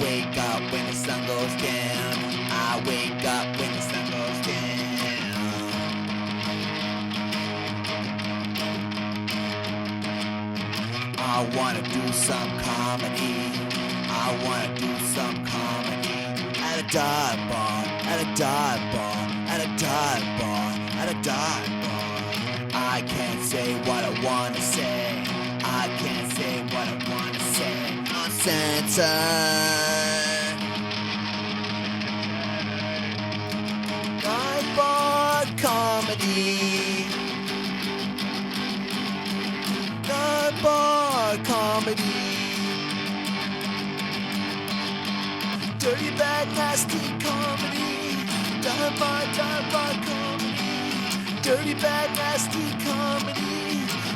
wake up when the sun goes down. I wake up when the sun goes down. I wanna do some comedy. I wanna do some comedy. At a dive bar, at a dive bar, at a dive bar, at a dive bar. I can't say what I wanna say. I can't say what I wanna say. Uncensored. Dive bar comedy. Dive bar comedy. Dirty, bad, nasty comedy. Dive bar comedy. Dirty, bad, nasty comedy.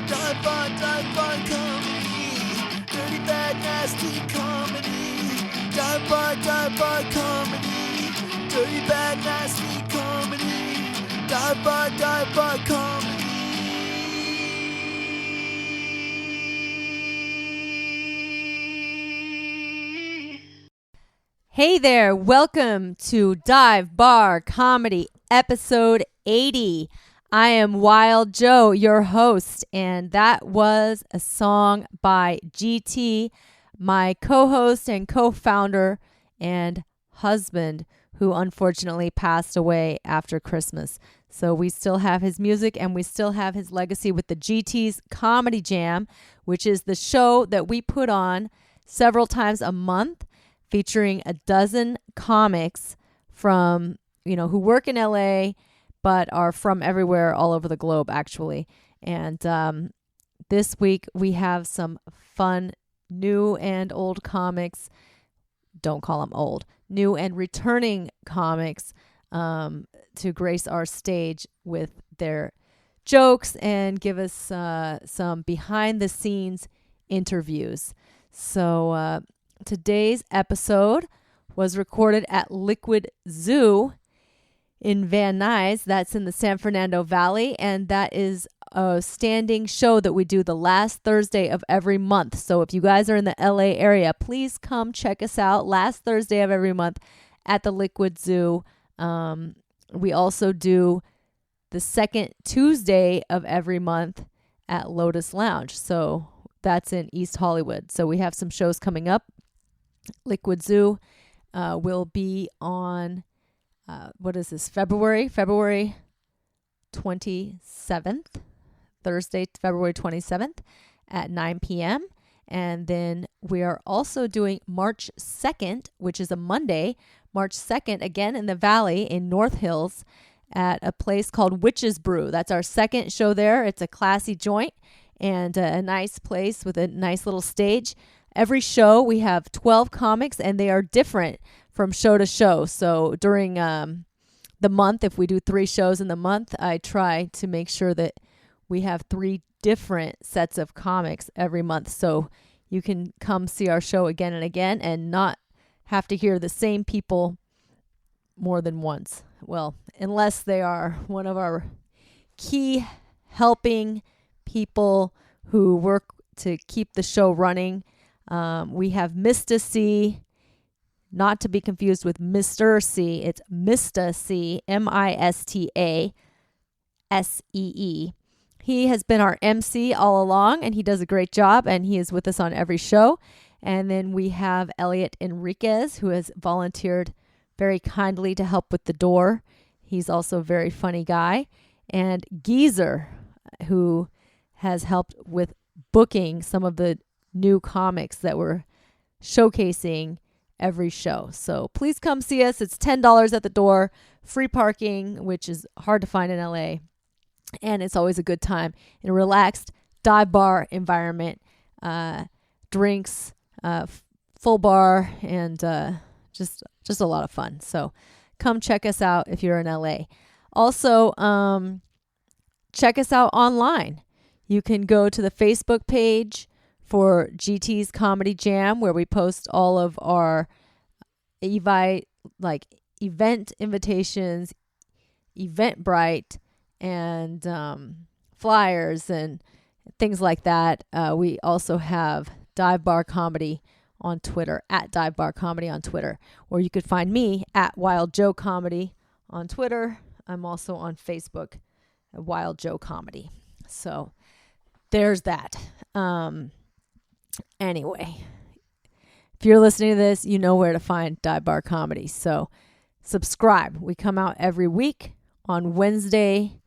Dive bar comedy. Dirty, bad, nasty comedy. Dive bar comedy. Dirty, bad, nasty comedy. Dive bar comedy. Hey there, welcome to Dive Bar Comedy, episode 80. I am Wild Joe, your host, and that was a song by GT, my co-host and co-founder and husband, who unfortunately passed away after Christmas. So we still have his music and we still have his legacy with the GT's Comedy Jam, which is the show that we put on several times a month, featuring a dozen comics from, who work in LA, but are from everywhere all over the globe, actually. And this week we have some fun new and old comics. Don't call them old. New and returning comics to grace our stage with their jokes and give us some behind-the-scenes interviews. So today's episode was recorded at Liquid Zoo in Van Nuys. That's in the San Fernando Valley, and that is a standing show that we do the last Thursday of every month. So if you guys are in the LA area, please come check us out last Thursday of every month at the Liquid Zoo. We also do the second Tuesday of every month at Lotus Lounge. So that's in East Hollywood. So we have some shows coming up. Liquid Zoo will be on, February 27th, Thursday, February 27th at 9 p.m. And then we are also doing March 2nd, which is a Monday, March 2nd, again in the Valley in North Hills at a place called Witch's Brew. That's our second show there. It's a classy joint and a nice place with a nice little stage. Every show we have 12 comics and they are different from show to show. So during the month, if we do 3 shows in the month, I try to make sure that we have 3 different sets of comics every month. So you can come see our show again and again and not have to hear the same people more than once. Well, unless they are one of our key helping people who work to keep the show running. We have Mista See, not to be confused with Mr. See. It's Mista See, Mista See. He has been our MC all along, and he does a great job, and he is with us on every show. And then we have Elliot Enriquez, who has volunteered very kindly to help with the door. He's also a very funny guy. And Geezer, who has helped with booking some of the new comics that we're showcasing every show. So please come see us. It's $10 at the door, free parking, which is hard to find in LA. And it's always a good time in a relaxed dive bar environment, drinks, full bar, and just a lot of fun. So come check us out if you're in LA. Also, check us out online. You can go to the Facebook page for GT's Comedy Jam, where we post all of our event invitations, Eventbrite, and flyers and things like that. We also have Dive Bar Comedy on Twitter, at Dive Bar Comedy on Twitter. Or you could find me at Wild Joe Comedy on Twitter. I'm also on Facebook at Wild Joe Comedy. So there's that. Anyway, if you're listening to this, you know where to find Dive Bar Comedy. So subscribe. We come out every week on Wednesday,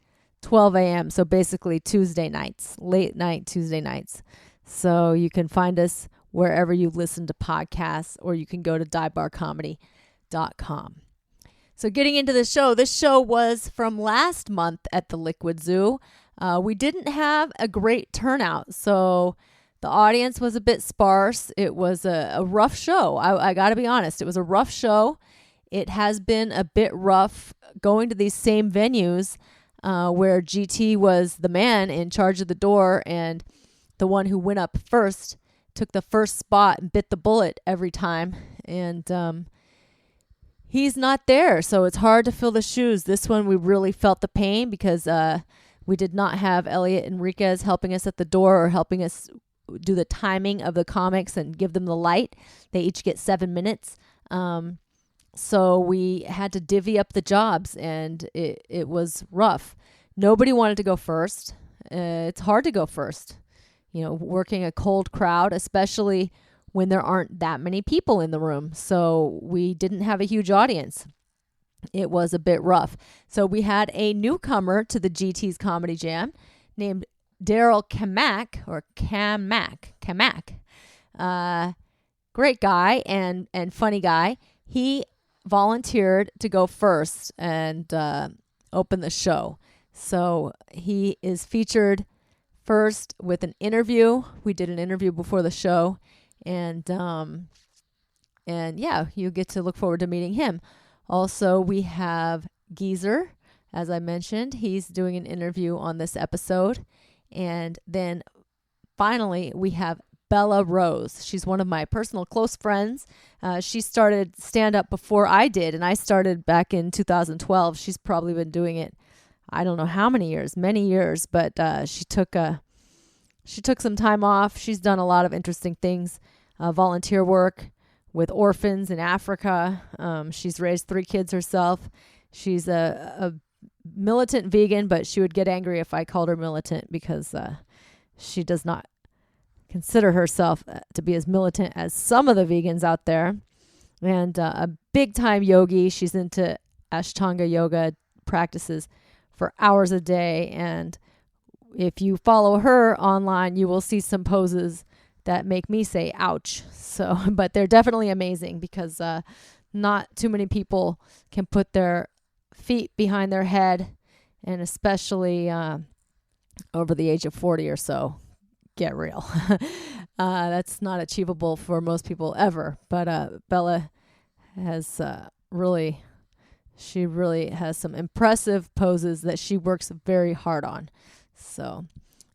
12 a.m. So basically Tuesday nights, late night Tuesday nights. So you can find us wherever you listen to podcasts, or you can go to divebarcomedy.com. So getting into the show, this show was from last month at the Liquid Zoo. We didn't have a great turnout, so the audience was a bit sparse. It was a rough show. I got to be honest. It was a rough show. It has been a bit rough going to these same venues where GT was the man in charge of the door and the one who went up first, took the first spot and bit the bullet every time. And he's not there, so it's hard to fill the shoes. This one we really felt the pain because we did not have Elliot Enriquez helping us at the door or helping us do the timing of the comics and give them the light. They each get 7 minutes. So we had to divvy up the jobs, and it was rough. Nobody wanted to go first. It's hard to go first, working a cold crowd, especially when there aren't that many people in the room. So we didn't have a huge audience. It was a bit rough. So we had a newcomer to the GT's Comedy Jam named Daryl Kamack, or Kamack. Great guy and funny guy. He volunteered to go first and open the show. So he is featured first with an interview. We did an interview before the show, and yeah, you get to look forward to meeting him. Also, we have Geezer, as I mentioned. He's doing an interview on this episode. And then finally, we have Bella Rose. She's one of my personal close friends. She started stand-up before I did, and I started back in 2012. She's probably been doing it, I don't know how many years, but she took some time off. She's done a lot of interesting things, volunteer work with orphans in Africa. She's raised 3 kids herself. She's a militant vegan, but she would get angry if I called her militant because she does not consider herself to be as militant as some of the vegans out there. And a big-time yogi. She's into Ashtanga yoga, practices for hours a day. And if you follow her online, you will see some poses that make me say, ouch. So, but they're definitely amazing because not too many people can put their feet behind their head, and especially over the age of 40 or so. Get real. That's not achievable for most people ever. But Bella has really has some impressive poses that she works very hard on. So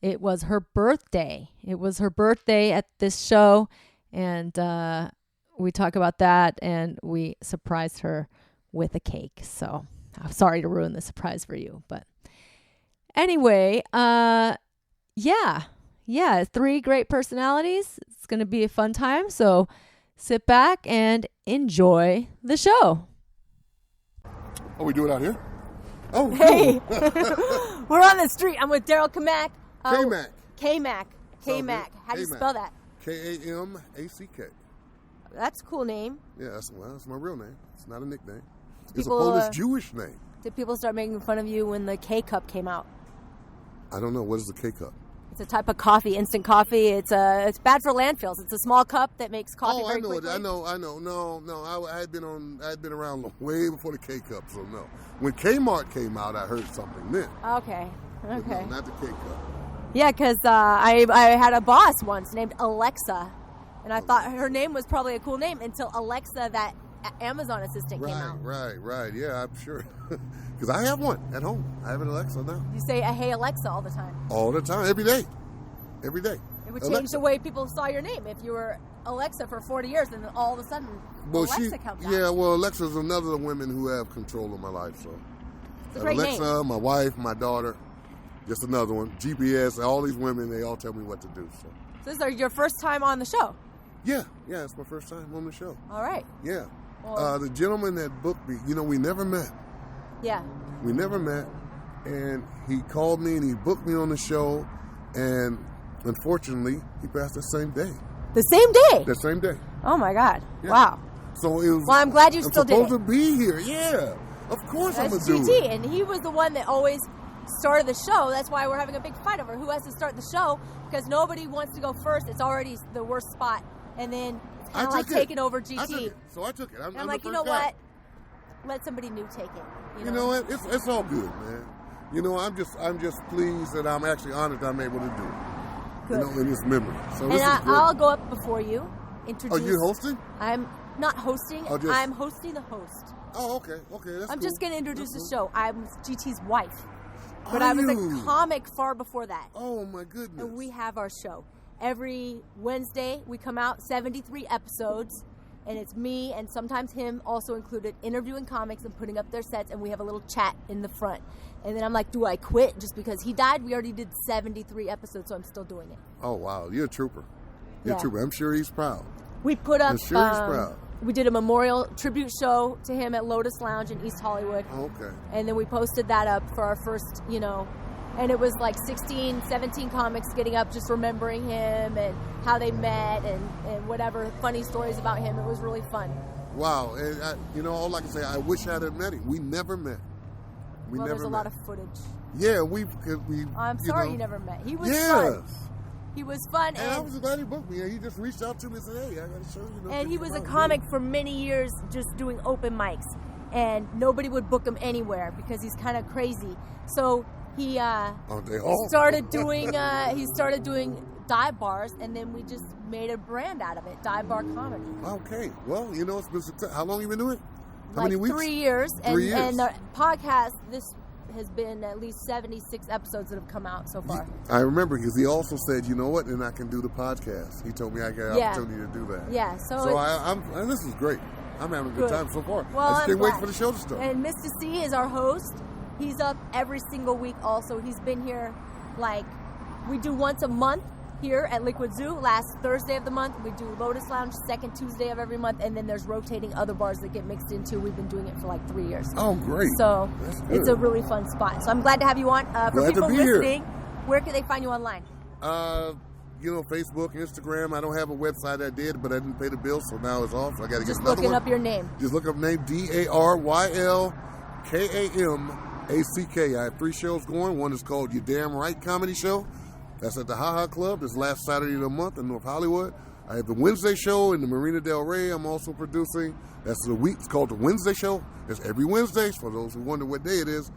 it was her birthday. It was her birthday at this show, and we talk about that, and we surprised her with a cake. So I'm sorry to ruin the surprise for you, but anyway, yeah, 3 great personalities. It's going to be a fun time. So sit back and enjoy the show. Oh, we do it out here? Oh, hey, we're on the street. I'm with Daryl Kamack. Kamack. Kamack. How do you spell that? Kamack. That's a cool name. Yeah, that's my real name. It's not a nickname. It's a Polish Jewish name. Did people start making fun of you when the K-Cup came out? I don't know. What is the K-Cup? It's a type of coffee, instant coffee. It's bad for landfills. It's a small cup that makes coffee very quickly. I know. No, I had been around way before the K-Cup, so no. When Kmart came out, I heard something then. Okay. No, not the K-Cup. Yeah, because I had a boss once named Alexa, and I thought her name was probably a cool name until Alexa, that Amazon assistant, came out. Right. Yeah, I'm sure. Because I have one at home. I have an Alexa now. You say, hey, Alexa, all the time. All the time, every day. It would change the way people saw your name. If you were Alexa for 40 years, and then all of a sudden, Alexa comes out. Yeah, well, Alexa's another of the women who have control of my life. So it's a great Alexa, name. My wife, my daughter, just another one. GPS, all these women, they all tell me what to do. So this is your first time on the show? Yeah, it's my first time on the show. All right. Yeah. Well, The gentleman that booked me, we never met. yeah. We never met, and he called me and he booked me on the show, and unfortunately, he passed the same day. The same day? That same day. Oh, my God. Yeah. Wow. So it was. Well, I'm glad you still did it. I'm supposed to be here. Yeah. Of course I'm That's going to do GT, it. and he was the one that always started the show. That's why we're having a big fight over who has to start the show, because nobody wants to go first. It's already the worst spot. And then it's kind of like taking over GT. I took it. So I took it. I'm like, the you know first guy. what? Let somebody new take it. You know what? It's all good, man. I'm just pleased that I'm actually honored that I'm able to do it. Good. In this memory. So and this is great. I'll go up before you. Introduce. Are you hosting? I'm not hosting. Oh, just- I'm hosting the host. Oh, okay. That's I'm cool. just going to introduce That's the show. I'm GT's wife. But Are I was you? a comic far before that. Oh, my goodness. And we have our show. Every Wednesday, we come out 73 episodes. And it's me and sometimes him also included interviewing comics and putting up their sets. And we have a little chat in the front. And then I'm like, do I quit just because he died? We already did 73 episodes, so I'm still doing it. Oh, wow. You're a trooper. You're Yeah. a trooper. I'm sure he's proud. We put up, I'm sure he's proud. we did a memorial tribute show to him at Lotus Lounge in East Hollywood. Oh, okay. And then we posted that up for our first, and it was like 16, 17 comics getting up just remembering him and how they met and whatever funny stories about him. It was really fun. Wow. And, all I can say, I wish I had met him. We never met. There's a lot of footage. Yeah, we. I'm sorry you never met. He was yes. fun. He was fun. And I was glad he booked me. He just reached out to me and said, hey, I got to show you. And he was a comic for many years just doing open mics. And nobody would book him anywhere because he's kind of crazy. So he started doing dive bars, and then we just made a brand out of it, Dive Bar Comedy. Okay. Well, it's been success. How long have you been doing it? How many weeks? 3 years. 3 years. And the podcast, this has been at least 76 episodes that have come out so far. I remember because he also said, you know what, then I can do the podcast. He told me I got an opportunity to do that. Yeah. So and this is great. I'm having a good time so far. Well, I just can't wait for the show to start. And Mista See is our host. He's up every single week also. He's been here we do once a month here at Liquid Zoo. Last Thursday of the month, we do Lotus Lounge, second Tuesday of every month, and then there's rotating other bars that get mixed into. We've been doing it for 3 years. Oh, great. So That's good. it's a really fun spot. So I'm glad to have you on. For Glad people to be listening, here. where can they find you online? Facebook, Instagram. I don't have a website. I did, but I didn't pay the bill, so now it's off. So I got to get Just another looking one. up your name. Just look up name DARYLKAMACK. I have 3 shows going. One is called Your Damn Right Comedy Show. That's at the Ha Ha Club. This last Saturday of the month in North Hollywood. I have the Wednesday show in the Marina Del Rey. I'm also producing. That's the week. It's called the Wednesday Show. It's every Wednesday. For those who wonder what day it is,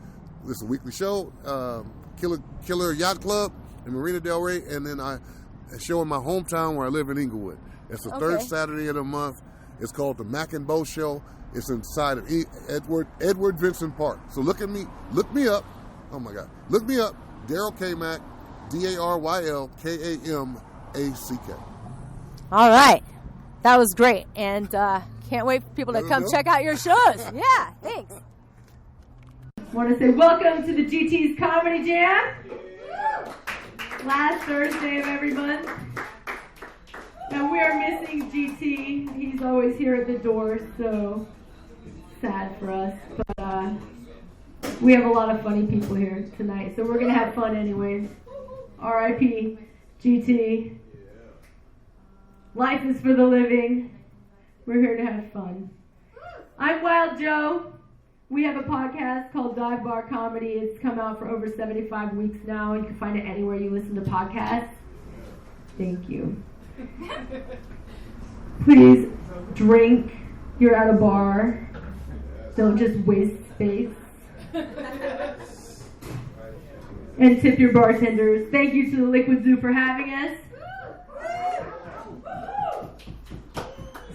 it's a weekly show. Killer Yacht Club in Marina Del Rey, and then a show in my hometown where I live in Inglewood. It's the third Saturday of the month. It's called the Mac and Bo Show. It's inside of Edward Vincent Park. So look me up. Oh my God, look me up. Daryl Kamack, DARYLKAMACK. All right. That was great. And can't wait for people to come check out your shows. Yeah, thanks. Want to say welcome to the GT's Comedy Jam. Last Thursday of every month. And we are missing GT. He's always here at the door, so sad for us. But we have a lot of funny people here tonight, so we're going to have fun anyways. R.I.P. GT. Life is for the living. We're here to have fun. I'm Wild Joe. We have a podcast called Dive Bar Comedy. It's come out for over 75 weeks now. You can find it anywhere you listen to podcasts. Thank you. Please drink. You're at a bar. Don't just waste space. And tip your bartenders. Thank you to the Liquid Zoo for having us.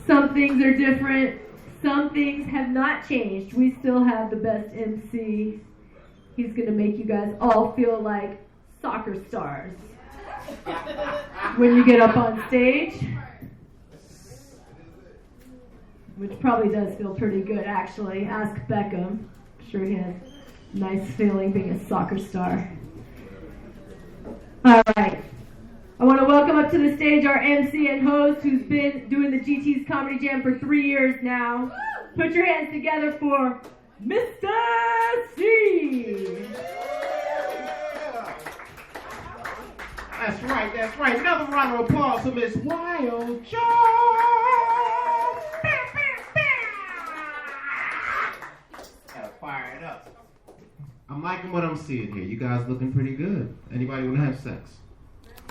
Some things are different. Some things have not changed. We still have the best MC. He's going to make you guys all feel like soccer stars when you get up on stage. Which probably does feel pretty good, actually. Ask Beckham. I'm sure he had a nice feeling being a soccer star. All right. I want to welcome up to the stage our MC and host who's been doing the GT's Comedy Jam for 3 years now. Put your hands together for Mista See. That's right. Another round of applause for Miss Wild Joe. Gotta fire it up. I'm liking what I'm seeing here. You guys looking pretty good. Anybody want to have sex?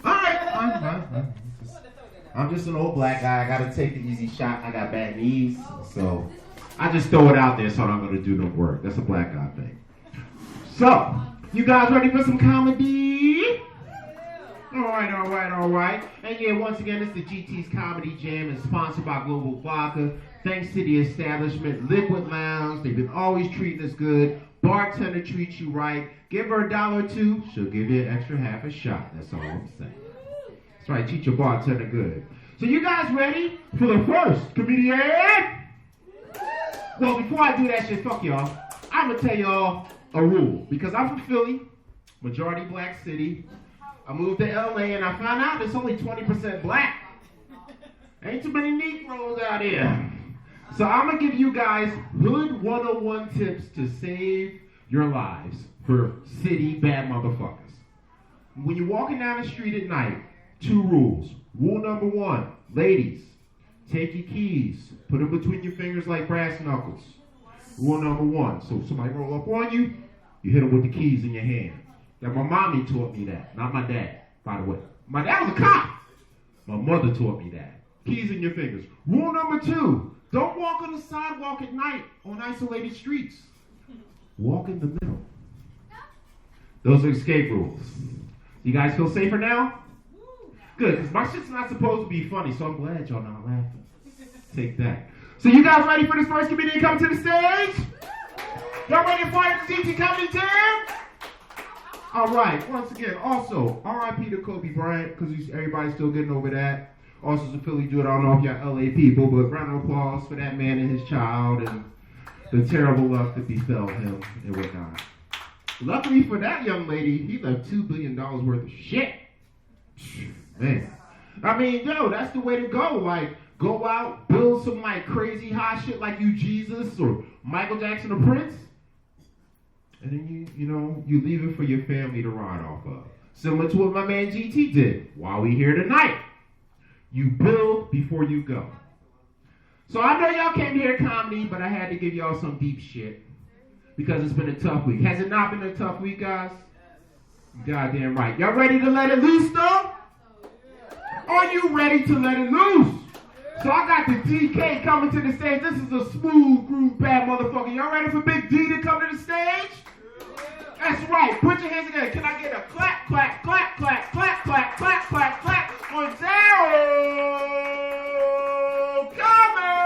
All right. I'm just an old black guy. I gotta take the easy shot. I got bad knees, so I just throw it out there so I'm gonna do no work. That's a black guy thing. So, you guys ready for some comedy? All right. And yeah, once again, it's the GT's Comedy Jam and sponsored by Global Vodka. Thanks to the establishment, Liquid Lounge. They've been always treating us good. Bartender treats you right. Give her $1 or $2, she'll give you an extra half a shot. That's all I'm saying. That's right, treat your bartender good. So you guys ready for the first comedian? Well, before I do that shit, fuck y'all. I'm gonna tell y'all a rule. Because I'm from Philly, majority black city. I moved to LA and I found out it's only 20% black. Ain't too many Negroes out here. So I'm gonna give you guys Hood 101 tips to save your lives for city bad motherfuckers. When you're walking down the street at night, 2 rules. Rule number 1, ladies, take your keys, put them between your fingers like brass knuckles. Rule number 1, so if somebody roll up on you, you hit them with the keys in your hand. Now my mommy taught me that, not my dad, by the way. My dad was a cop. My mother taught me that. Keys in your fingers. Rule number 2, don't walk on the sidewalk at night on isolated streets. Walk in the middle. Those are escape rules. You guys feel safer now? Good, because my shit's not supposed to be funny, so I'm glad y'all not laughing. Take that. So you guys ready for this first comedian coming to the stage? Y'all ready to fight the GT Comedy Jam? All right, once again, also, R.I.P. to Kobe Bryant, because everybody's still getting over that. Also, it's a Philly dude, I don't know if y'all LA people, but round of applause for that man and his child and the terrible luck that befell him and whatnot. Luckily for that young lady, he left $2 billion worth of shit. Man. I mean, yo, that's the way to go. Like, go out, build some, like, crazy hot shit like you Jesus or Michael Jackson or Prince. And then you leave it for your family to ride off of. Similar to what my man GT did while we here tonight. You build before you go. So I know y'all came here comedy, but I had to give y'all some deep shit. Because it's been a tough week. Has it not been a tough week, guys? Goddamn right. Y'all ready to let it loose, though? Are you ready to let it loose? So I got the DK coming to the stage. This is a smooth groove bad motherfucker. Y'all ready for Big D to come to the stage? That's right. Put your hands together. Can I get a clap, clap, clap, clap, clap, clap, clap, clap, clap for Daryl Kamack?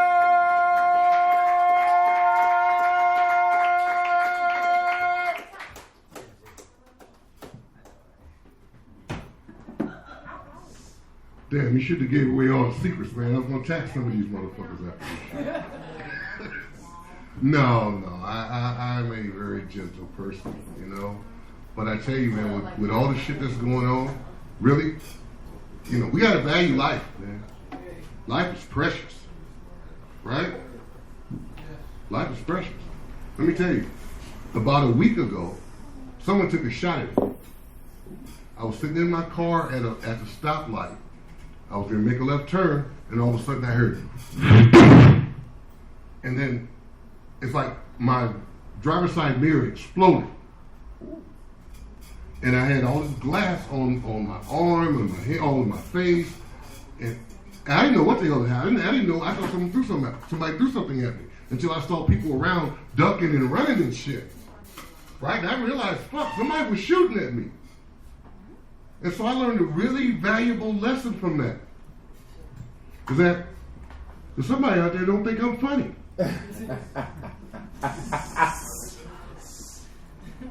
Damn, you should have gave away all the secrets, man. I was going to tax some of these motherfuckers after this. No, I'm a very gentle person, you know. But I tell you, man, with all the shit that's going on, really, we got to value life, man. Life is precious, right? Life is precious. Let me tell you, about a week ago, someone took a shot at me. I was sitting in my car at the stoplight. I was going to make a left turn, and all of a sudden I heard it. And then it's like my driver's side mirror exploded. And I had all this glass on my arm and my head, all over my face. And I didn't know what the hell happened. I didn't know. I thought somebody threw something at me until I saw people around ducking and running and shit. Right? And I realized, fuck, somebody was shooting at me. And so I learned a really valuable lesson from that. Is that there's somebody out there don't think I'm funny.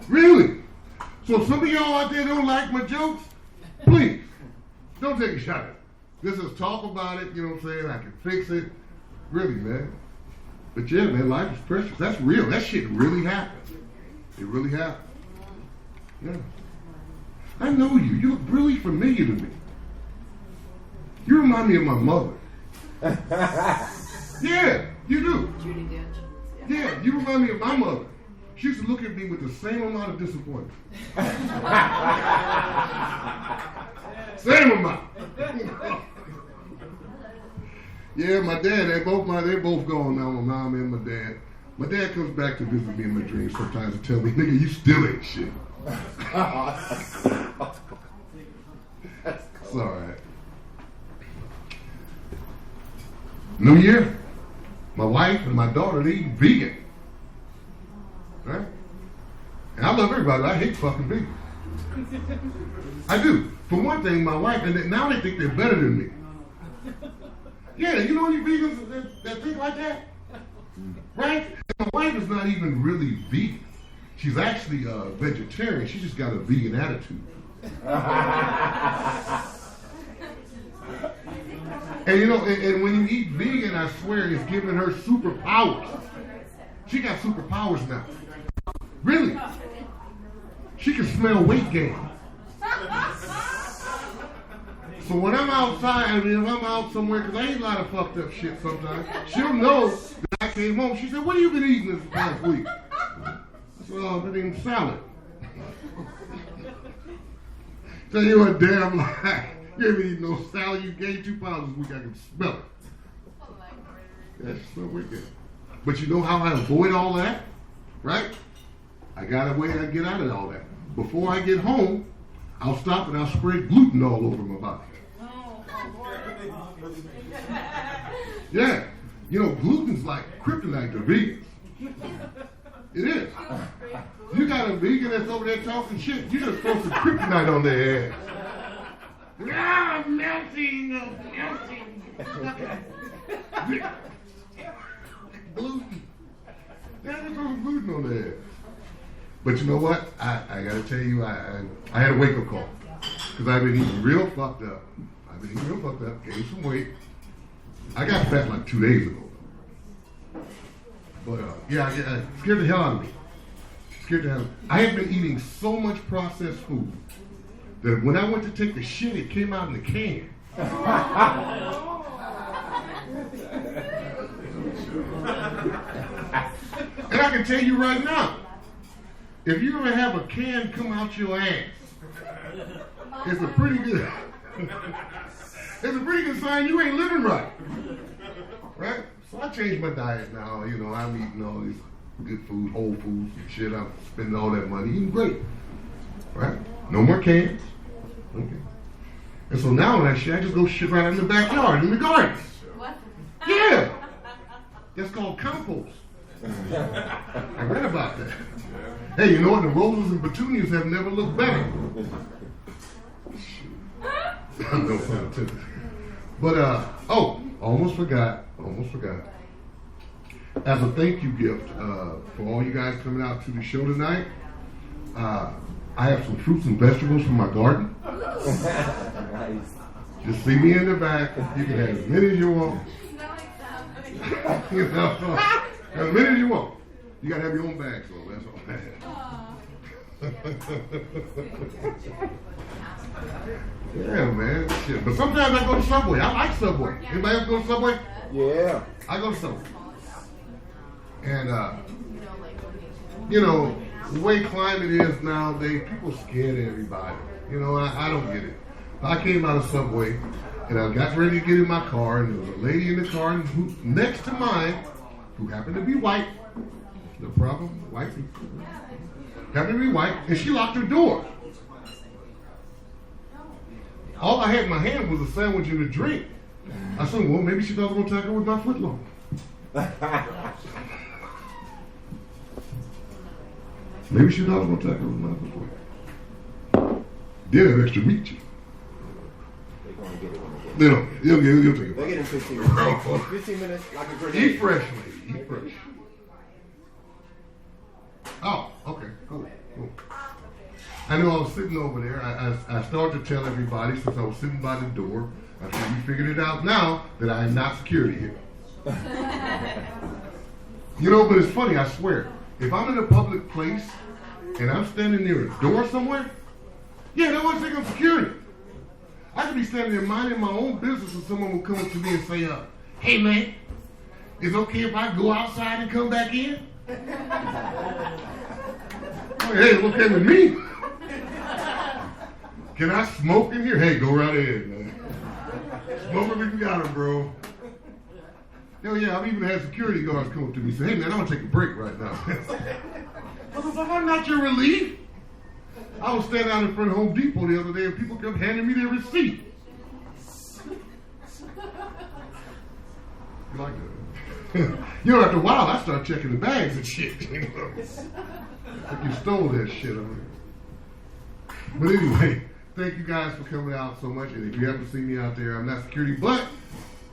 Really? So if some of y'all out there don't like my jokes, please, don't take a shot at it. Let's just talk about it, you know what I'm saying? I can fix it. Really, man. But yeah, man, life is precious. That's real. That shit really happened. It really happened. Yeah. I know you. You look really familiar to me. You remind me of my mother. Yeah, you do. Yeah, you remind me of my mother. She used to look at me with the same amount of disappointment. Same amount. Yeah, my dad, they both gone now, my mom and my dad. My dad comes back to visit me in my dreams sometimes and tell me, nigga, you still ain't shit. It's all right. New Year, my wife and my daughter, they eat vegan. Right? And I love everybody, I hate fucking vegans. I do. For one thing, my wife, and now they think they're better than me. Yeah, you know any vegans that think like that? Right? My wife is not even really vegan. She's actually a vegetarian. She just got a vegan attitude. And you know, and when you eat vegan, I swear it's giving her superpowers. She got superpowers now. Really? She can smell weight gain. So when I'm outside, I mean, if I'm out somewhere, because I eat a lot of fucked up shit sometimes, she'll know that I came home. She said, what have you been eating this past week? I said, oh, I've been eating salad. Tell you what, damn lie. You ain't been eating no salad. You gained 2 pounds this week. I can smell it. That's so wicked. But you know how I avoid all that? Right? I got a way I get out of all that. Before I get home, I'll stop and I'll spray gluten all over my body. Yeah. You know, gluten's like kryptonite to vegans. It is. You got a vegan that's over there talking shit, you just throw some kryptonite on their ass. Ah, melting. Gluten. Yeah, just throw some gluten on their ass. But you know what? I gotta tell you, I had a wake-up call. Because I've been eating real fucked up. Gained some weight. I got fat like 2 days ago. But yeah, it scared the hell out of me. I had been eating so much processed food that when I went to take the shit, it came out in the can. And I can tell you right now, if you ever have a can come out your ass, it's a pretty good sign you ain't living right. Right? So I changed my diet now. You know, I'm eating all these good food, whole foods and shit. I'm spending all that money, eating great. Right? No more cans. Okay. And so now when I shit, I just go shit right in the backyard, in the garden. What? Yeah. That's called compost. I read about that. Hey, you know what? The roses and petunias have never looked better. No fun intended. But, almost forgot. As a thank you gift for all you guys coming out to the show tonight, I have some fruits and vegetables from my garden. Nice. Just see me in the back. You can have as many as you want. You know, as many as you want. You gotta have your own bag, so that's all that. Yeah, man. Shit. But sometimes I go to Subway. I like Subway. Anybody else go to Subway? Yeah. I go to Subway. And, you know, the way climate is nowadays, people scared of everybody. You know, I don't get it. I came out of Subway, and I got ready to get in my car, and there was a lady in the car who, next to mine, who happened to be white. No problem, white people. Happened to be white, and she locked her door. All I had in my hand was a sandwich and a drink. I said, well, maybe she thought I was going to attack her with my foot long. Maybe she thought I was going to attack her with my foot long. Did have extra meat cheese. They'll take it. They get in 15 minutes. 15 minutes, like a grenade. Eat fresh, lady. Eat fresh. Oh, okay, cool. I know I was sitting over there. I started to tell everybody since I was sitting by the door. I said, you figured it out now that I am not security here. You know, but it's funny, I swear. If I'm in a public place and I'm standing near a door somewhere, yeah, they want to think I'm security. I could be standing there minding my own business and someone will come up to me and say, hey man, is it okay if I go outside and come back in? Hey, it's okay with me. Can I smoke in here? Hey, go right ahead, man. Smoke if you got it, bro. Hell yeah, I've even had security guards come up to me and say, hey man, I'm gonna take a break right now. I'm not your relief. I was standing out in front of Home Depot the other day and people kept handing me their receipt. You like that? You know, after a while, I start checking the bags and shit. You know? Like you stole that shit. But anyway, thank you guys for coming out so much. And if you haven't seen me out there, I'm not security, but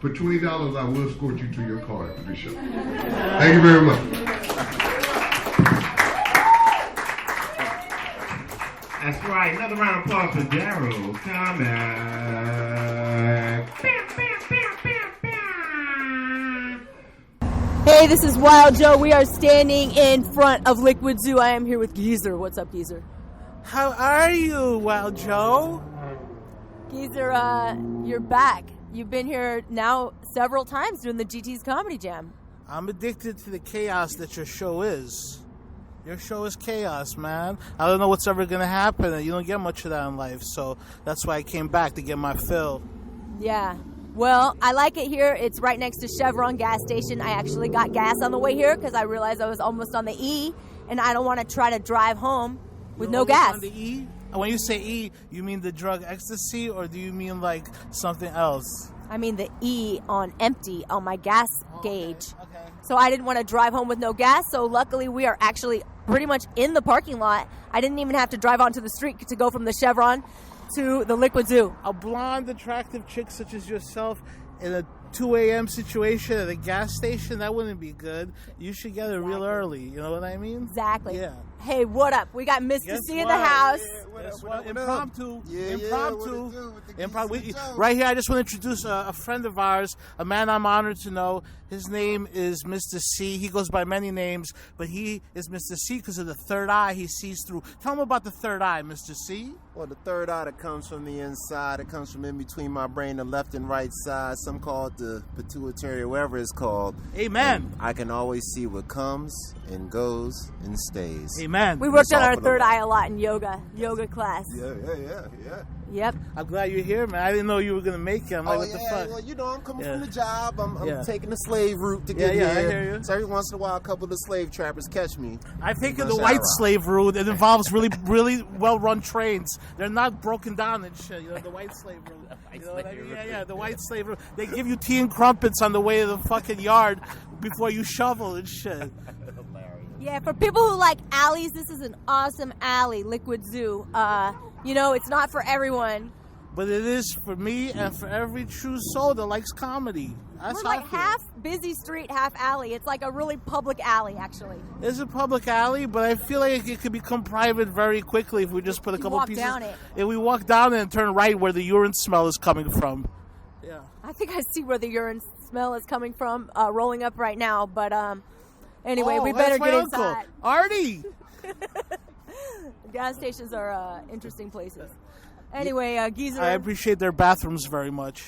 for $20, I will escort you to your car after the show. Thank you very much. That's right. Another round of applause for Daryl Kamack. Hey, this is Wild Joe. We are standing in front of Liquid Zoo. I am here with Geezer. What's up, Geezer? How are you, Wild Joe? Geezer, you're back. You've been here now several times doing the GT's Comedy Jam. I'm addicted to the chaos that your show is. Your show is chaos, man. I don't know what's ever going to happen, and you don't get much of that in life, so that's why I came back to get my fill. Yeah. Well, I like it here. It's right next to Chevron gas station. I actually got gas on the way here because I realized I was almost on the E, and I don't want to try to drive home with no gas. On the E? When you say E, you mean the drug ecstasy, or do you mean like something else? I mean the E on empty on my gas gauge. Okay. So I didn't want to drive home with no gas, so luckily we are actually pretty much in the parking lot. I didn't even have to drive onto the street to go from the Chevron to the Liquid Zoo. A blonde, attractive chick such as yourself in a 2 a.m. situation at a gas station, that wouldn't be good. You should get it real early. You know what I mean? Exactly. Yeah. Hey, what up? We got Mista Guess See in what? the house. Guess what? Impromptu. Impromptu. Right here, I just want to introduce a friend of ours, a man I'm honored to know. His name is Mista See. He goes by many names, but he is Mista See because of the third eye he sees through. Tell him about the third eye, Mista See. Well, the third eye that comes from the inside, it comes from in between my brain, the left and right side. Some call it the pituitary, whatever it's called. Amen. And I can always see what comes and goes and stays. Amen. We worked on our Soften third them. eye a lot in yoga class. Yeah. Yep. I'm glad you're here, man. I didn't know you were going to make it. I'm like, what the fuck? Well, you know, I'm coming Yeah. from the job. I'm Yeah. taking the slave route to get Yeah, I here. hear you. So every once in a while, a couple of the slave trappers catch me. I've taken Rush the white hour. slave route. It involves really well-run trains. They're not broken down and shit. You know, the white slave route. You know what I mean? Yeah, the white slave route. They give you tea and crumpets on the way to the fucking yard before you shovel and shit. Yeah, for people who like alleys, this is an awesome alley, Liquid Zoo. You know, it's not for everyone. But it is for me and for every true soul that likes comedy. That's We're how I like feel. half busy street, half alley. It's like a really public alley, actually. It's a public alley, but I feel like it could become private very quickly if we just put a You couple walk pieces. down it. If we walk down it and turn right where the urine smell is coming from. Yeah. I think I see where the urine smell is coming from, rolling up right now. But anyway, we better that's my get uncle. inside. Artie! Gas stations are interesting places. Anyway, Geezer, I appreciate their bathrooms very much.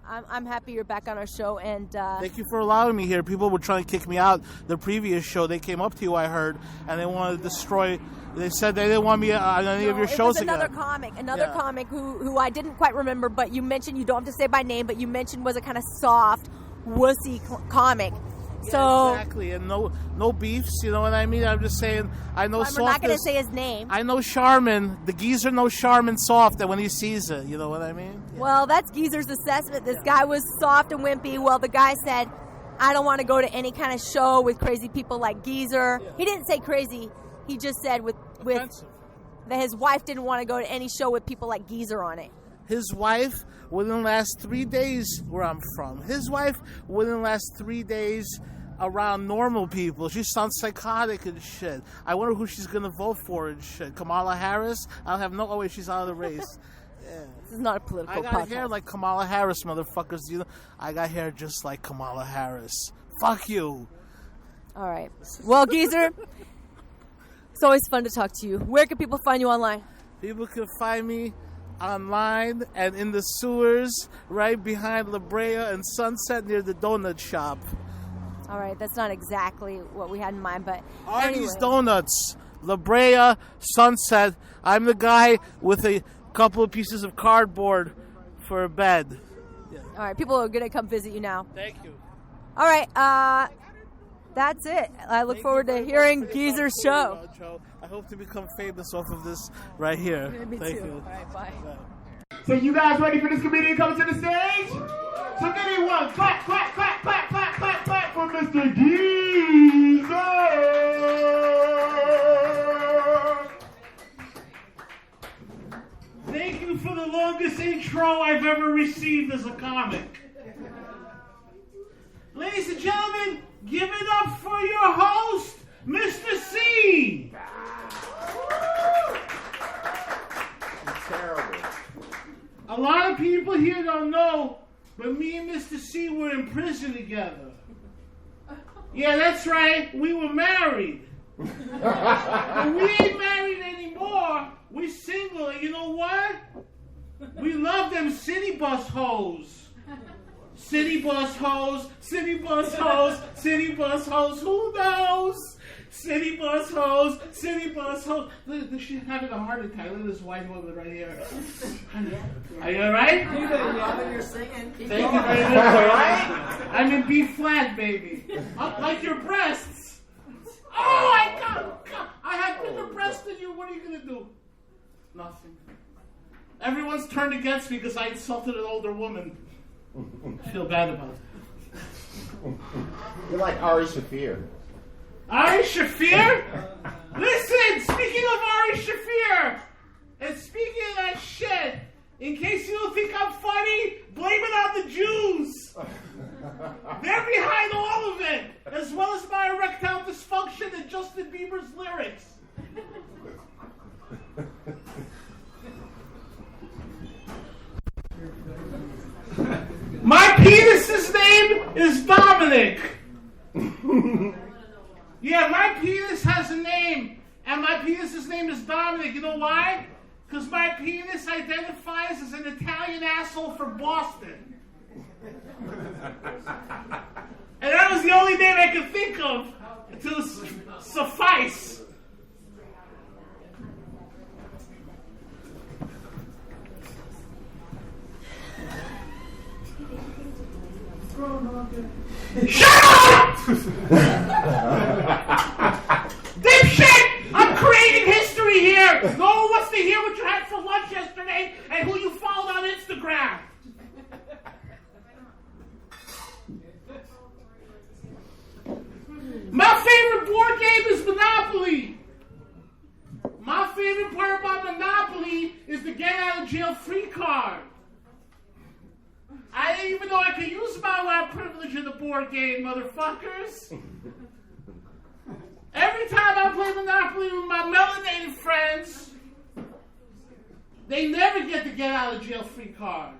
I'm happy you're back on our show, and Thank you for allowing me here. People were trying to kick me out the previous show. They came up to you, I heard, and they wanted to destroy. They said they didn't want me on any of your it shows was another again. another Yeah. comic who I didn't quite remember, but you mentioned, you don't have to say by name, but you mentioned was a kind of soft, wussy comic. So Exactly, and no beefs. You know what I mean? I'm just saying. I know we're soft. not going to say his name. I know Charmin. The geezer knows Charmin soft, and when he sees it, you know what I mean? Yeah. Well, that's Geezer's assessment. This guy was soft and wimpy. Well, the guy said, I don't want to go to any kind of show with crazy people like Geezer. He didn't say crazy. He just said with Offensive. that his wife didn't want to go to any show with people like Geezer on it. His wife wouldn't last 3 days where I'm from. His wife wouldn't last 3 days around normal people. She sounds psychotic and shit. I wonder who she's gonna vote for and shit. Kamala Harris? I'll have no. Oh wait, she's out of the race. Yeah. This is not a political I got podcast. hair like Kamala Harris, motherfuckers. You know, I got hair just like Kamala Harris. Fuck you. All right. Well, Geezer, it's always fun to talk to you. Where can people find you online? People can find me online and in the sewers right behind La Brea and Sunset near the donut shop. All right, that's not exactly what we had in mind, but Artie's anyway. Donuts, La Brea, Sunset. I'm the guy with a couple of pieces of cardboard for a bed. All right, people are going to come visit you now. Thank you. All right, that's it. I look forward to hearing Geezer's show. Joe. I hope to become famous off of this right here. Me Thank too. you. All right, bye. So you guys ready for this comedian coming to the stage? So give me one. Clap, clap, clap, clap, clap, clap, clap for Mr. Geezer. Thank you for the longest intro I've ever received as a comic. Ladies and gentlemen, give it up for your host, Mista See. Terrible. A lot of people here don't know, but me and Mista See were in prison together. Yeah, that's right, we were married. But we ain't married anymore. We single, and you know what? We love them city bus hoes. City bus hoes, city bus hoes, city bus hoes, who knows? City bus hoes, city bus hoes. Look, she's having a heart attack. Look at this white woman right here. Are you alright? You're singing. Thank you very much, alright? I'm in B flat, baby. Up like your breasts. Oh, I have bigger breasts than you. What are you going to do? Nothing. Everyone's turned against me because I insulted an older woman. I feel bad about it. You're like Ari Shaffir. Ari Shaffir? Listen, speaking of Ari Shaffir, and speaking of that shit, in case you don't think I'm funny, blame it on the Jews. They're behind all of it, as well as my erectile dysfunction and Justin Bieber's lyrics. My penis's name is Dominic. Yeah, my penis has a name, and my penis's name is Dominic. You know why? Because my penis identifies as an Italian asshole from Boston. And that was the only name I could think of to suffice. Shut up! Dipshit! I'm creating history here! No one wants to hear what you had for lunch yesterday and who you followed on Instagram. My favorite board game is Monopoly. My favorite part about Monopoly is the get out of jail free card. I didn't even know I could use my white privilege in the board game, motherfuckers. Every time I play Monopoly with my melanated friends, they never get the get out of jail free card.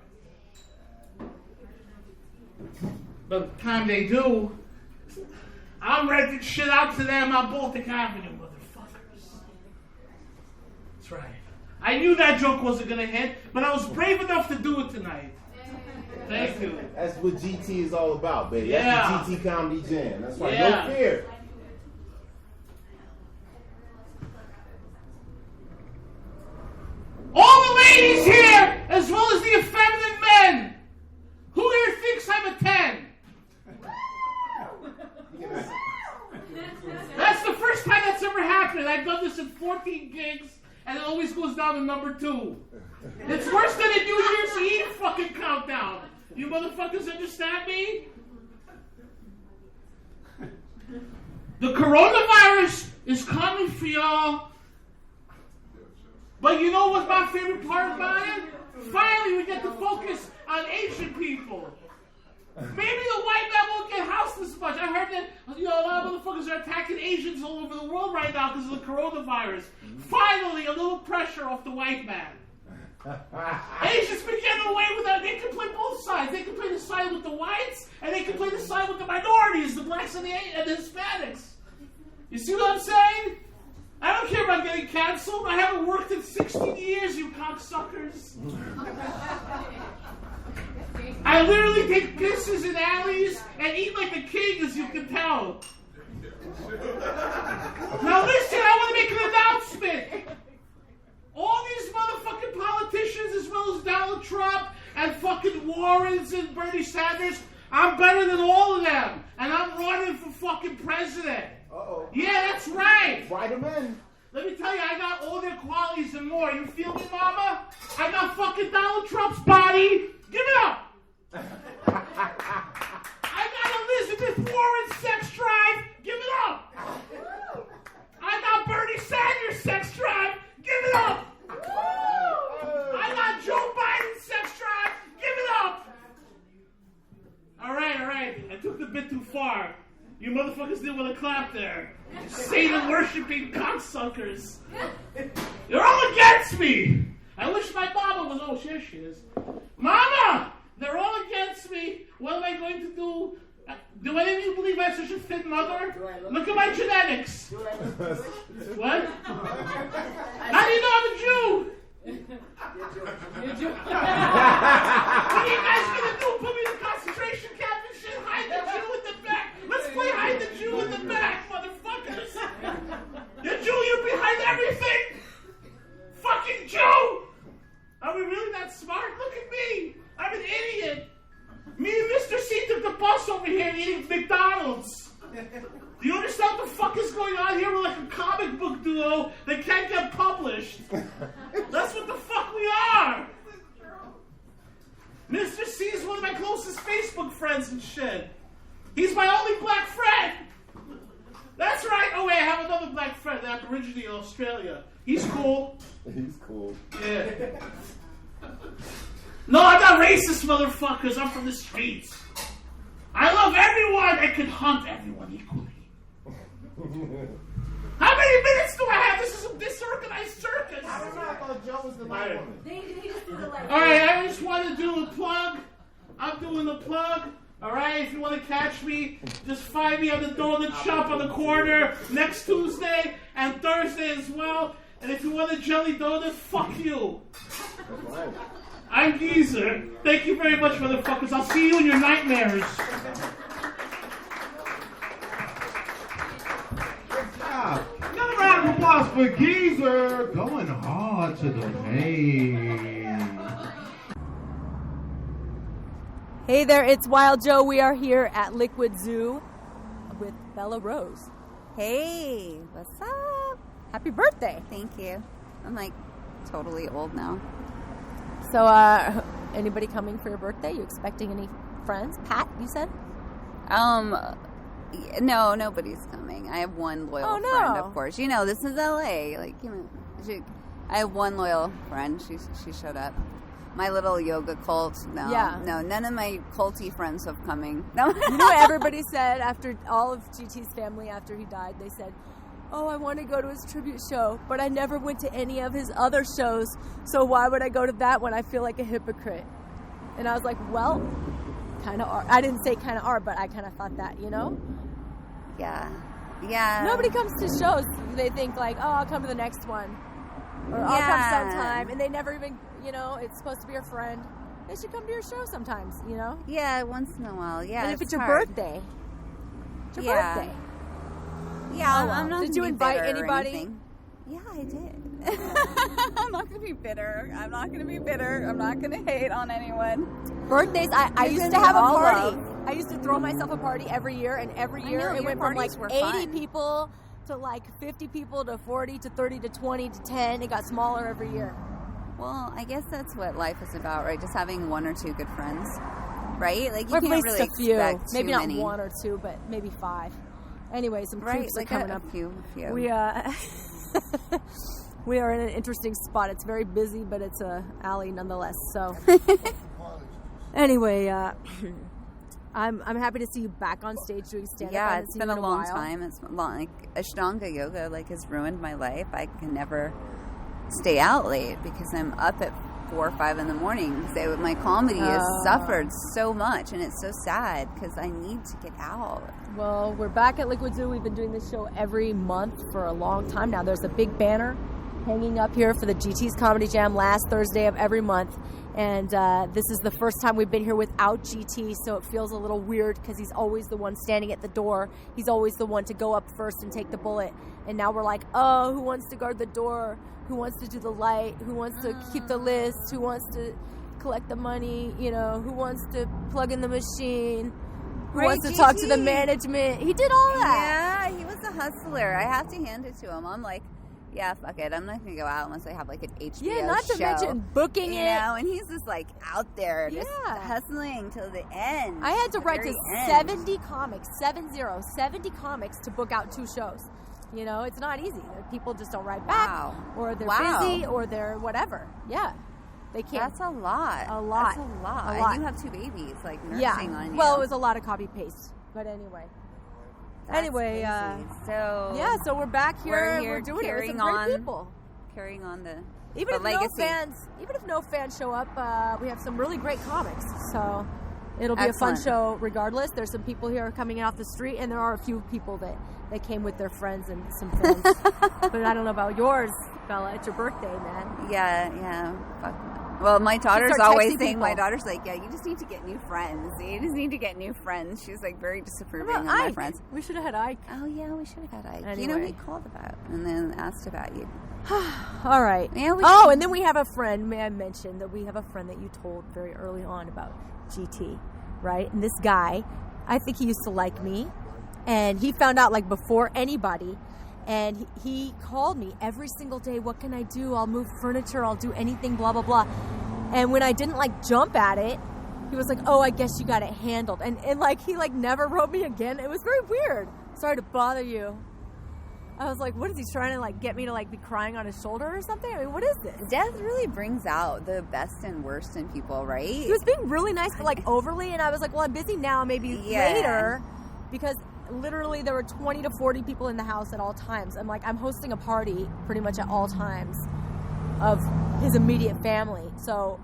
But the time they do, I'm renting shit out to them on Baltic Avenue, motherfuckers. That's right. I knew that joke wasn't going to hit, but I was brave enough to do it tonight. Thank you. That's what GT is all about, baby. Yeah. That's the GT Comedy Jam. That's why Yeah. no fear. All the ladies here, as well as the effeminate men. Who here thinks I'm a 10? That's the first time that's ever happened. I've done this in 14 gigs, and it always goes down to number 2. It's worse than a New Year's Eve fucking countdown. You motherfuckers understand me? The coronavirus is coming for y'all. But you know what's my favorite part about it? Finally, we get to focus on Asian people. Maybe the white man won't get housed this much. I heard that a lot of motherfuckers are attacking Asians all over the world right now because of the coronavirus. Finally, a little pressure off the white man. Asians been getting away with that. They can play both sides. They can play the side with the whites, and they can play the side with the minorities, the blacks and the Hispanics. You see what I'm saying? I don't care about getting canceled. I haven't worked in 16 years. years, you cocksuckers. I literally take pisses in alleys and eat like a king, as you can tell. Now listen, I want to make an announcement. All these motherfucking politicians, as well as Donald Trump and fucking Warrens and Bernie Sanders, I'm better than all of them. And I'm running for fucking president. Uh-oh. Yeah, that's right. Write them in. Let me tell you, I got all their qualities and more. You feel me, mama? I got fucking Donald Trump's body. Give it up. I got Elizabeth Warren's sex drive. Give it up. I got Bernie Sanders' sex drive. Give it up. I got Joe Biden's sex drive. Give it up. All right. I took it a bit too far. You motherfuckers didn't want to clap there. Satan-worshipping cocksuckers. You're all against me. I wish my mama was... Oh, here she is. Mama! They're all against me. What am I going to do? Do any of you believe I have such a fit mother? Look at my genetics. What? How do you know I'm a Jew? What are you guys going to do? Put me in a concentration camp and shit? Hide the Jew in the back? Let's play hide the Jew in the back, motherfuckers. You Jew, you're behind everything. Fucking Jew. Are we really that smart? Look at me. I'm an idiot. Me and Mr. See took the bus over here eating McDonald's. Do you understand what the fuck is going on here? We're like a comic book duo that can't get published. That's what the fuck we are. Mr. C is one of my closest Facebook friends and shit. He's my only black friend. That's right. Oh, wait, I have another black friend, Aborigine in Australia. He's cool. He's cool. Yeah. No, I'm not racist, motherfuckers. I'm from the streets. I love everyone. I can hunt everyone equally. How many minutes do I have? This is a disorganized circus. I don't know. I thought Joe was the white woman. All right, I just want to do a plug. I'm doing a plug. All right, if you want to catch me, just find me on the donut shop on the corner next Tuesday and Thursday as well. And if you want a jelly donut, fuck you. That's right. I'm Geezer. Thank you very much, motherfuckers. I'll see you in your nightmares. Good job. Another round of applause for Geezer. Going hard to the pain. Hey there, it's Wild Joe. We are here at Liquid Zoo with Bella Rose. Hey, what's up? Happy birthday. Thank you. I'm like totally old now. So, anybody coming for your birthday? You expecting any friends? Pat, you said? No, nobody's coming. I have one loyal friend, of course. You know, this is LA. Like, you know, I have one loyal friend. She showed up. My little yoga cult. No, Yeah. No, none of my culty friends have coming. No. You know what everybody said after all of GT's family, after he died? They said, oh, I want to go to his tribute show, but I never went to any of his other shows, so why would I go to that when I feel like a hypocrite? And I was like, well, kind of are. I didn't say kind of are, but I kind of thought that, you know? Yeah. Yeah. Nobody comes to shows. They think like, oh, I'll come to the next one. Or I'll come sometime. And they never even, you know, it's supposed to be your friend. They should come to your show sometimes, you know? Yeah, once in a while. Yeah. And if it's your hard. birthday. It's your birthday. Yeah, Oh, well. I'm not. Did you invite anybody? Yeah, I did. I'm not going to be bitter. I'm not going to be bitter. I'm not going to hate on anyone. Birthdays, I used to have a party. I used to throw myself a party every year, and every year it went from like 80 people to like 50 people to 40 to 30 to 20 to 10. It got smaller every year. Well, I guess that's what life is about, right? Just having one or two good friends, right? Like you Or can't at least really a few. expect Maybe too not many. one or two, but maybe 5. Anyway, some creeps are coming up. A few. We are in an interesting spot. It's very busy, but it's a alley nonetheless. So, anyway, I'm happy to see you back on stage doing stand-up. Yeah, it's been a long time. It's long. Like Ashtanga yoga, has ruined my life. I can never stay out late because I'm up at 4 or 5 in the morning. My comedy has suffered so much, and it's so sad because I need to get out. Well, we're back at Liquid Zoo. We've been doing this show every month for a long time now. There's a big banner hanging up here for the GT's Comedy Jam last Thursday of every month. And this is the first time we've been here without GT, so it feels a little weird because he's always the one standing at the door. He's always the one to go up first and take the bullet. And now we're like, oh, who wants to guard the door? Who wants to do the light? Who wants to keep the list? Who wants to collect the money? You know, who wants to plug in the machine? Who wants to talk to the management? He did all that. Yeah, he was a hustler. I have to hand it to him. I'm like, yeah, fuck it. I'm not going to go out unless I have like an HBO show. Yeah, not to mention booking it. And he's just like out there just hustling till the end. I had to write to 70 comics, 70 comics to book out 2 shows. You know, it's not easy. People just don't write back, or they're busy, or they're whatever. Yeah. They can't. That's a lot. A lot. That's a lot. A lot. You have 2 babies, like, nursing on you. Well, it was a lot of copy-paste. But anyway. That's so we're back here. We're doing it with some great people. Carrying on the legacy. Even if no fans show up, we have some really great comics. So it'll be a fun show regardless. There's some people here coming in off the street, and there are a few people that came with their friends and some fans. But I don't know about yours, Bella. It's your birthday, man. Yeah. Well, my daughter's always saying, my daughter's like, yeah, you just need to get new friends. You just need to get new friends. She's like very disapproving of my friends. We should have had Ike. Oh, yeah, we should have had Ike. Anyway. You know, he called about and then asked about you. All right. Yeah, and then we have a friend. May I mention that we have a friend that you told very early on about GT, right? And this guy, I think he used to like me. And he found out like before anybody. And he called me every single day. What can I do? I'll move furniture. I'll do anything, blah, blah, blah. And when I didn't like jump at it, he was like, oh, I guess you got it handled. And like he like never wrote me again. It was very weird. Sorry to bother you. I was like, what is he trying to like get me to like be crying on his shoulder or something? I mean, what is this? Death really brings out the best and worst in people, right? He was being really nice, but like overly. And I was like, well, I'm busy now. Maybe later. Because literally there were 20 to 40 people in the house at all times. I'm hosting a party pretty much at all times of his immediate family. So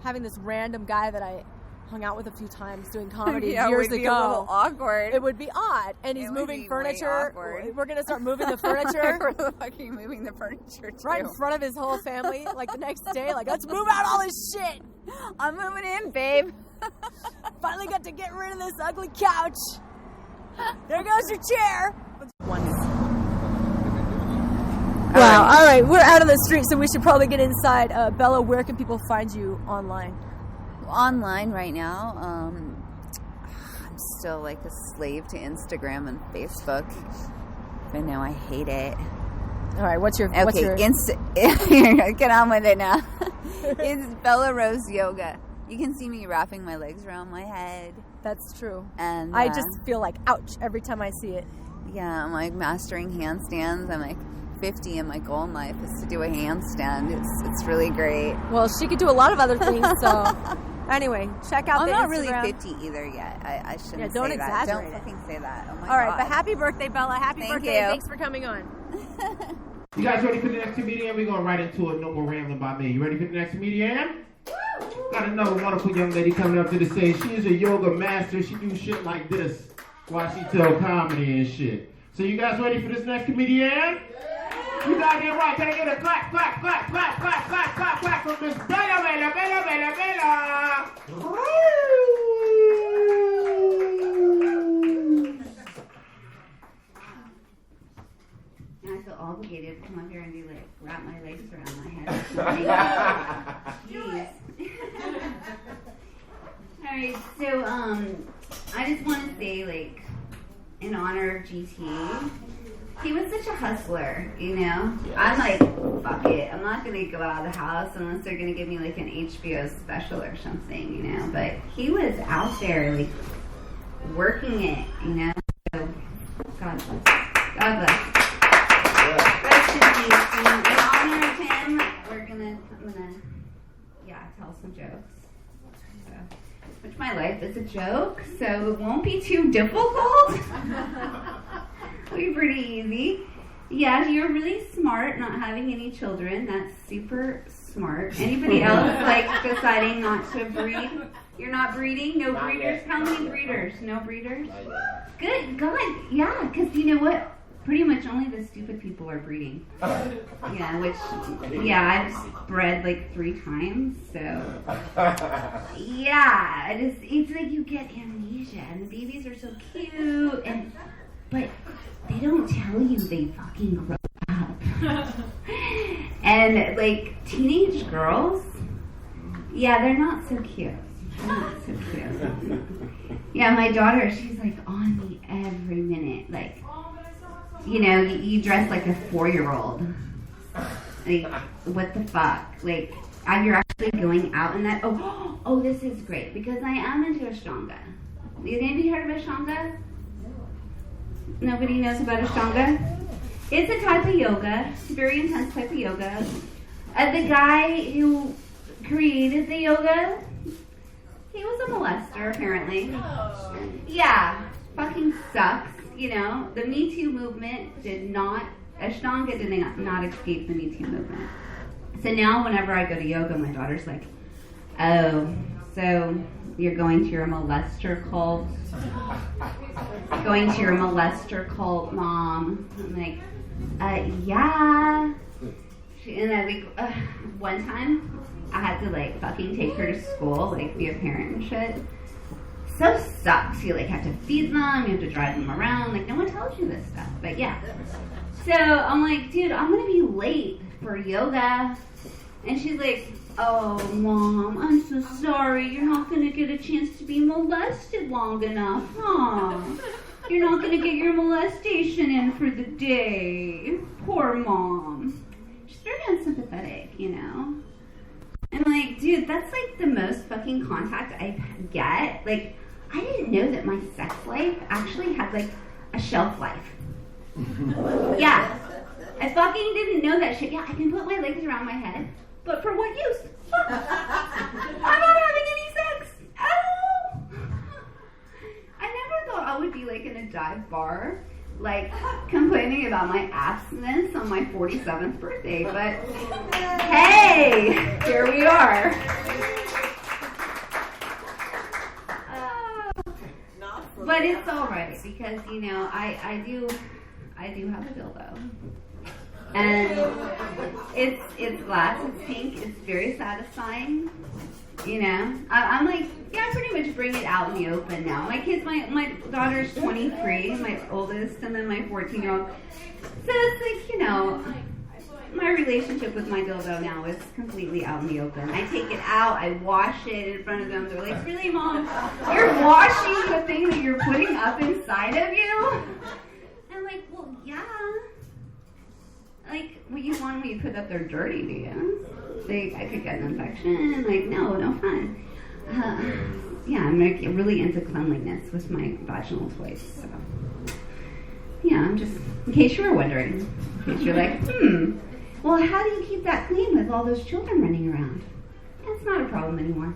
having this random guy that I hung out with a few times doing comedy years would be ago, a little awkward. It would be odd. And he's moving furniture. We're going to start moving the furniture. Where the fuck are you moving the furniture to? Right in front of his whole family. Like the next day, like, let's move out all this shit. I'm moving in, babe. Finally got to get rid of this ugly couch. There goes your chair. Wow. All right. We're out on the street, so we should probably get inside. Bella, where can people find you online? Online right now. I'm still like a slave to Instagram and Facebook. I know I hate it. All right. What's your get on with it now. It's Bella Rose Yoga. You can see me wrapping my legs around my head. That's true. And I just feel like ouch every time I see it. Yeah, I'm like mastering handstands. I'm like 50 and my goal in life is to do a handstand. It's really great. Well, she could do a lot of other things, so anyway, check out I'm the not Instagram. Really 50 either yet. I shouldn't Yeah, don't say exaggerate that. it. Don't fucking say that. Oh my All right, God. but happy birthday, Bella. Happy birthday. You. Thanks for coming on. You guys ready for the next comedian? We're going right into it. No more rambling by me. You ready for the next comedian? Got another wonderful young lady coming up to the stage. She is a yoga master. She do shit like this while she tell comedy and shit. So you guys ready for this next comedian? You gotta get right. Can I get a clap, clap, clap, clap, clap, clap, clap, clap from Miss Bella, Bella, Bella, Bella, Bella. And I feel obligated to come up here and do like wrap my legs around my head. Jeez. Alright, so I just want to say, like, in honor of GT, he was such a hustler, you know? Yes. I'm like, fuck it, I'm not gonna go out of the house unless they're gonna give me like an HBO special or something, you know? But he was out there, like, working it, you know? So, God bless. God bless. Rest in peace. And in honor of him, I'm gonna tell some jokes. Which my life is a joke, so it won't be too difficult. It'll be pretty easy. Yeah, you're really smart not having any children. That's super smart. Anybody else like deciding not to breed? You're not breeding? No breeders? How many breeders? No breeders? Good God, yeah, because you know what? pretty much only the stupid people are breeding. I've bred like 3 times, so yeah, it's like you get amnesia, and the babies are so cute, but they don't tell you they fucking grow up. And like teenage girls, yeah, they're not so cute. Yeah, my daughter, she's like on me every minute. Like, you dress like a 4-year-old. Like, what the fuck? Like, you're actually going out in that. Oh, this is great because I am into Ashtanga. Have anybody heard of Ashtanga? Nobody knows about Ashtanga? It's a type of yoga. It's a very intense type of yoga. The guy who created the yoga, he was a molester, apparently. Yeah, fucking sucks. The Me Too movement Ashtanga did not escape the Me Too movement. So now whenever I go to yoga, my daughter's like, oh, so you're going to your molester cult? Going to your molester cult, Mom? I'm like, yeah. And I one time, I had to like fucking take her to school, like be a parent and shit. So sucks. You like have to feed them, you have to drive them around. Like no one tells you this stuff, but yeah. So I'm like, dude, I'm gonna be late for yoga. And she's like, oh, Mom, I'm so sorry. You're not gonna get a chance to be molested long enough, huh? You're not gonna get your molestation in for the day. Poor Mom. She's very unsympathetic, And I'm like, dude, that's like the most fucking contact I get. Like, I didn't know that my sex life actually had like a shelf life. Yeah. I fucking didn't know that shit. Yeah, I can put my legs around my head, but for what use? I'm not having any sex at all. I never thought I would be like in a dive bar, like complaining about my abstinence on my 47th birthday, but hey, here we are. But it's all right because I do have a dildo, and it's glass, it's pink, it's very satisfying. I'm like, yeah, I pretty much bring it out in the open now. My kids, my daughter's 23, my oldest, and then my 14-year-old. So it's like, my relationship with my dildo now is completely out in the open. I take it out, I wash it in front of them. They're like, really, Mom? You're washing the thing that you're putting up inside of you? And I'm like, well, yeah. Like, what you want when you put up their dirty, do you? Like, I could get an infection. Like, no fun. Yeah, I'm like really into cleanliness with my vaginal toys. So, yeah, I'm just, in case you were wondering, in case you're like, well, how do you keep that clean with all those children running around? That's not a problem anymore.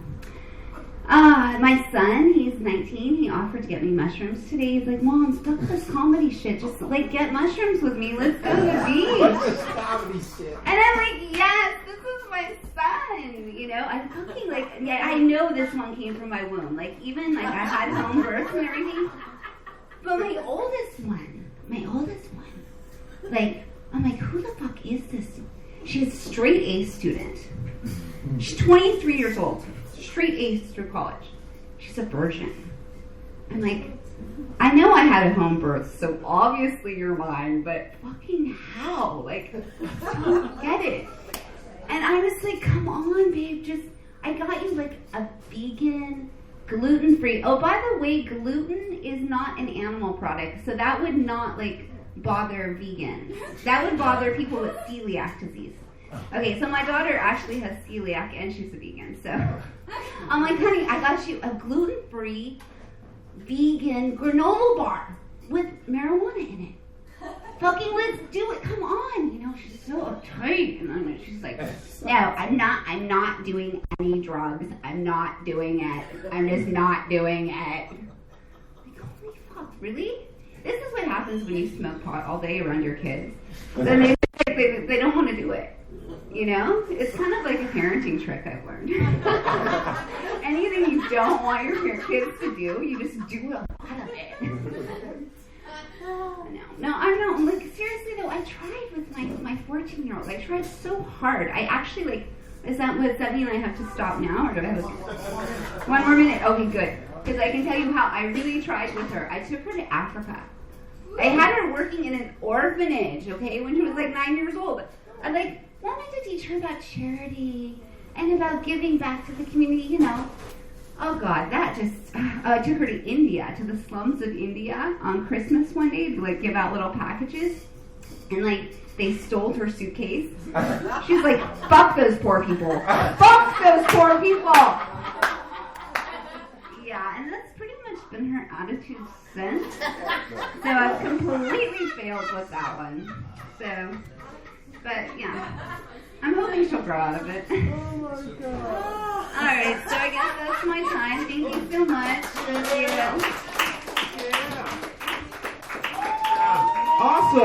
My son, he's 19, he offered to get me mushrooms today. He's like, Mom, stop this comedy shit. Just, like, get mushrooms with me. Let's go to the beach. What's this comedy shit? And I'm like, yes, this is my son. I'm fucking, like, yeah, I know this one came from my womb. Like, even, like, I had home birth and everything. But my oldest one, like, I'm like, who the fuck is this? She's a straight A student. She's 23 years old. Straight A's through college. She's a virgin. I'm like, I know I had a home birth, so obviously you're mine, but fucking how? Like, I don't get it. And I was like, come on, babe, I got you like a vegan, gluten-free. Oh, by the way, gluten is not an animal product, so that would not like bother vegans. That would bother people with celiac disease. Okay, so my daughter actually has celiac and she's a vegan, so I'm like, honey, I got you a gluten-free vegan granola bar with marijuana in it. Fucking let's do it, come on. She's so uptight, and she's like, no, I'm not doing any drugs. I'm not doing it. I'm just not doing it. Like, holy fuck, really? This is what happens when you smoke pot all day around your kids. Then they don't want to do it. It's kind of like a parenting trick I've learned. Anything you don't want your kids to do, you just do a lot of it. No, I don't. Like, seriously though, I tried with my 14-year-old. I tried so hard. I actually, like, does that mean I have to stop now, or do I have one more minute? Okay, good. Because I can tell you how I really tried with her. I took her to Africa. I had her working in an orphanage, okay, when she was like 9 years old. I like wanted to teach her about charity and about giving back to the community, you know. Oh God, that just, I took her to India, to the slums of India on Christmas one day to like give out little packages. And like, they stole her suitcase. She was like, fuck those poor people. Fuck those poor people. Yeah, and that's pretty much been her attitude since. So I've completely failed with that one. So, but yeah, I'm hoping she'll grow out of it. Oh my God. All right, so I guess that's my time. Thank you so much. Thank you. Yeah. Also,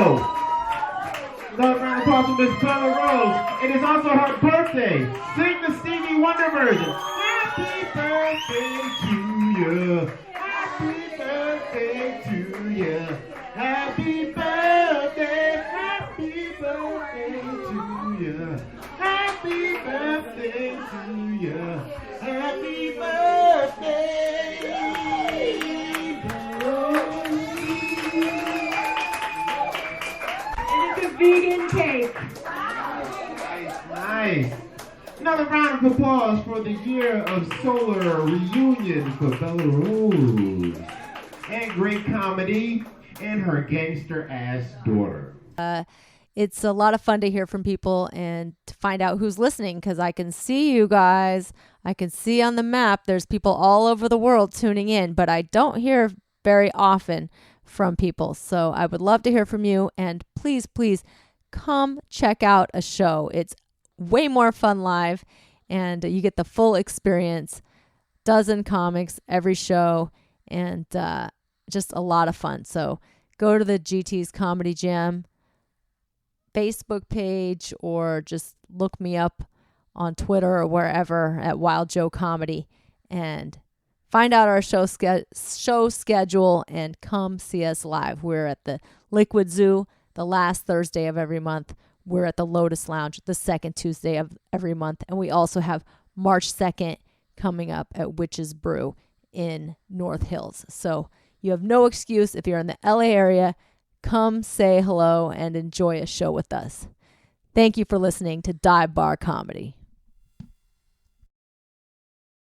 another round of applause for Miss Bella Rose. It is also her birthday. Sing the Stevie Wonder version. Happy birthday to you. Happy birthday to you. Happy birthday. Happy birthday to you. Happy birthday to you. Happy birthday. And it's a vegan cake. Nice. Another round of applause for the year of solar reunion for Bella Rose. And great comedy and her gangster-ass daughter. It's a lot of fun to hear from people and to find out who's listening, because I can see you guys. I can see on the map there's people all over the world tuning in, but I don't hear very often from people. So I would love to hear from you, and please, please come check out a show. It's way more fun live, and you get the full experience. Dozen comics every show, and just a lot of fun. So go to the GT's Comedy Jam Facebook page, or just look me up on Twitter or wherever at Wild Joe Comedy, and find out our show schedule and come see us live. We're at the Liquid Zoo the last Thursday of every month. We're at the Lotus Lounge the second Tuesday of every month. And we also have March 2nd coming up at Witch's Brew in North Hills. So you have no excuse if you're in the LA area. Come say hello and enjoy a show with us. Thank you for listening to Dive Bar Comedy.